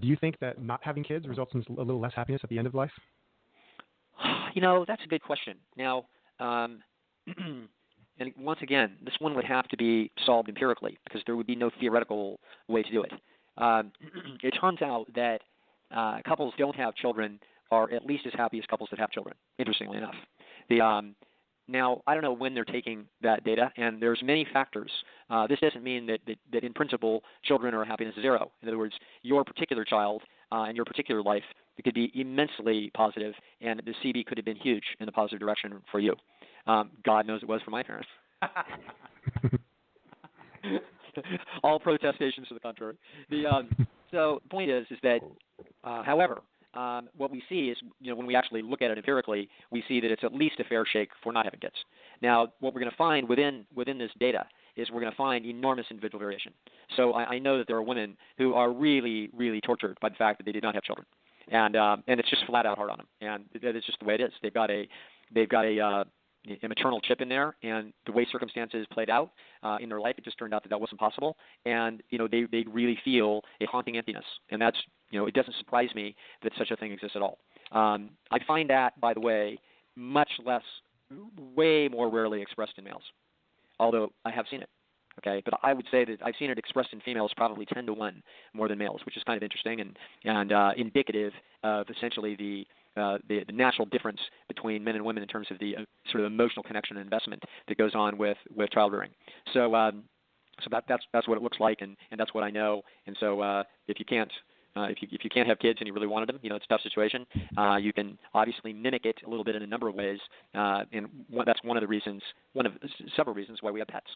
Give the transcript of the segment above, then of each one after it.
Do you think that not having kids results in a little less happiness at the end of life? That's a good question. Now, and once again, this one would have to be solved empirically because there would be no theoretical way to do it. It turns out that couples don't have children are at least as happy as couples that have children, interestingly enough. Now, I don't know when they're taking that data, and there's many factors. This doesn't mean that in principle, children are happiness zero. In other words, your particular child and your particular life, it could be immensely positive, and the CB could have been huge in the positive direction for you. God knows it was for my parents. All protestations to the contrary. So the point is that, however, what we see is, when we actually look at it empirically, we see that it's at least a fair shake for not having kids. Now, what we're going to find within this data is we're going to find enormous individual variation. So I know that there are women who are really, really tortured by the fact that they did not have children, and it's just flat out hard on them, and that is just the way it is. They've got a maternal chip in there, and the way circumstances played out in their life, it just turned out that wasn't possible, and they really feel a haunting emptiness, and that's it doesn't surprise me that such a thing exists at all. I find that, by the way, way more rarely expressed in males, although I have seen it. Okay, but I would say that I've seen it expressed in females probably 10 to 1 more than males, which is kind of interesting and indicative of essentially the natural difference between men and women in terms of the sort of emotional connection and investment that goes on with child rearing. So that's what it looks like, and that's what I know. And so if you can't have kids and you really wanted them, it's a tough situation. You can obviously mimic it a little bit in a number of ways, and that's one of several reasons why we have pets.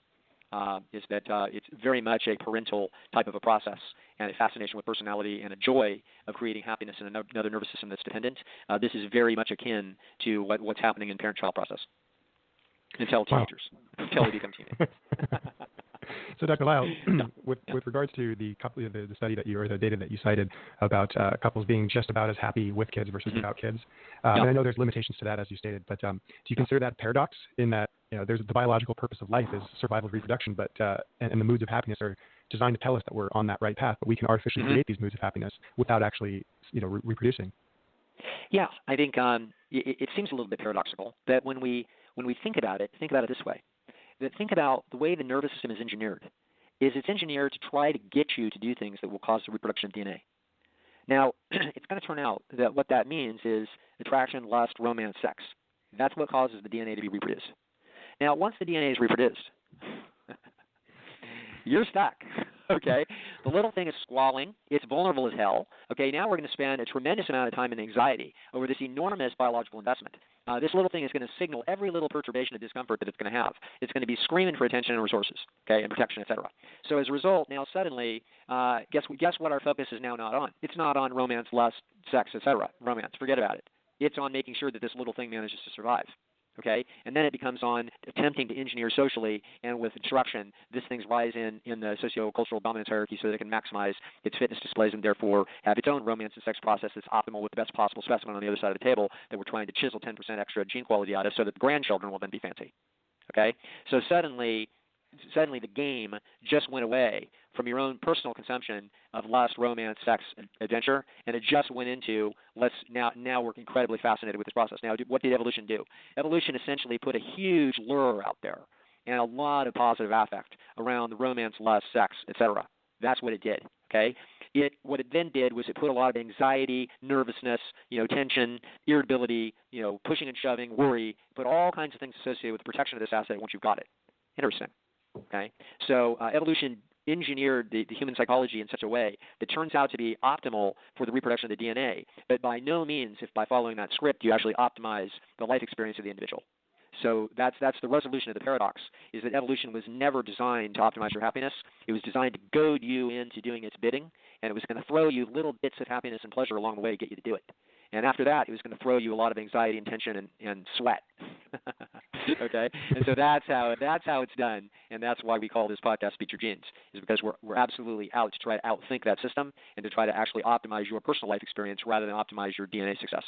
Is that it's very much a parental type of a process and a fascination with personality and a joy of creating happiness in another nervous system that's dependent. This is very much akin to what's happening in parent-child process until teenagers, until they become teenagers. So, Dr. Lisle, with regards to the study or the data that you cited about couples being just about as happy with kids versus without kids, and I know there's limitations to that, as you stated, but do you consider that a paradox in that there's the biological purpose of life is survival, reproduction, but and the moods of happiness are designed to tell us that we're on that right path, but we can artificially create these moods of happiness without actually reproducing? Yeah, I think it seems a little bit paradoxical that when we think about it this way. Think about the way the nervous system is engineered. It's engineered to try to get you to do things that will cause the reproduction of DNA. Now, it's going to turn out that what that means is attraction, lust, romance, sex. That's what causes the DNA to be reproduced. Now, once the DNA is reproduced, you're stuck. Okay, the little thing is squalling. It's vulnerable as hell. Okay, now we're going to spend a tremendous amount of time in anxiety over this enormous biological investment. This little thing is going to signal every little perturbation of discomfort that it's going to have. It's going to be screaming for attention and resources, okay, and protection, etc. So as a result, now suddenly, guess what our focus is now not on? It's not on romance, lust, sex, etc. Romance, forget about it. It's on making sure that this little thing manages to survive. Okay, and then it becomes on attempting to engineer socially and with instruction this thing's rise in the socio-cultural dominance hierarchy so that it can maximize its fitness displays and therefore have its own romance and sex process that's optimal with the best possible specimen on the other side of the table that we're trying to chisel 10% extra gene quality out of so that the grandchildren will then be fancy. Okay, so suddenly the game just went away from your own personal consumption of lust, romance, sex, adventure, and it just went into now we're incredibly fascinated with this process. Now, what did evolution do? Evolution essentially put a huge lure out there and a lot of positive affect around the romance, lust, sex, etc. That's what it did. Okay. What it then did was it put a lot of anxiety, nervousness, tension, irritability, pushing and shoving, worry, put all kinds of things associated with the protection of this asset once you've got it. Interesting. Okay, so evolution engineered the human psychology in such a way that turns out to be optimal for the reproduction of the DNA, but by no means, if by following that script, you actually optimize the life experience of the individual. So that's the resolution of the paradox, is that evolution was never designed to optimize your happiness. It was designed to goad you into doing its bidding, and it was going to throw you little bits of happiness and pleasure along the way to get you to do it. And after that, it was going to throw you a lot of anxiety and tension and sweat. Okay, and so that's how it's done, and that's why we call this podcast "Beat Your Genes," is because we're absolutely out to try to outthink that system and to try to actually optimize your personal life experience rather than optimize your DNA success.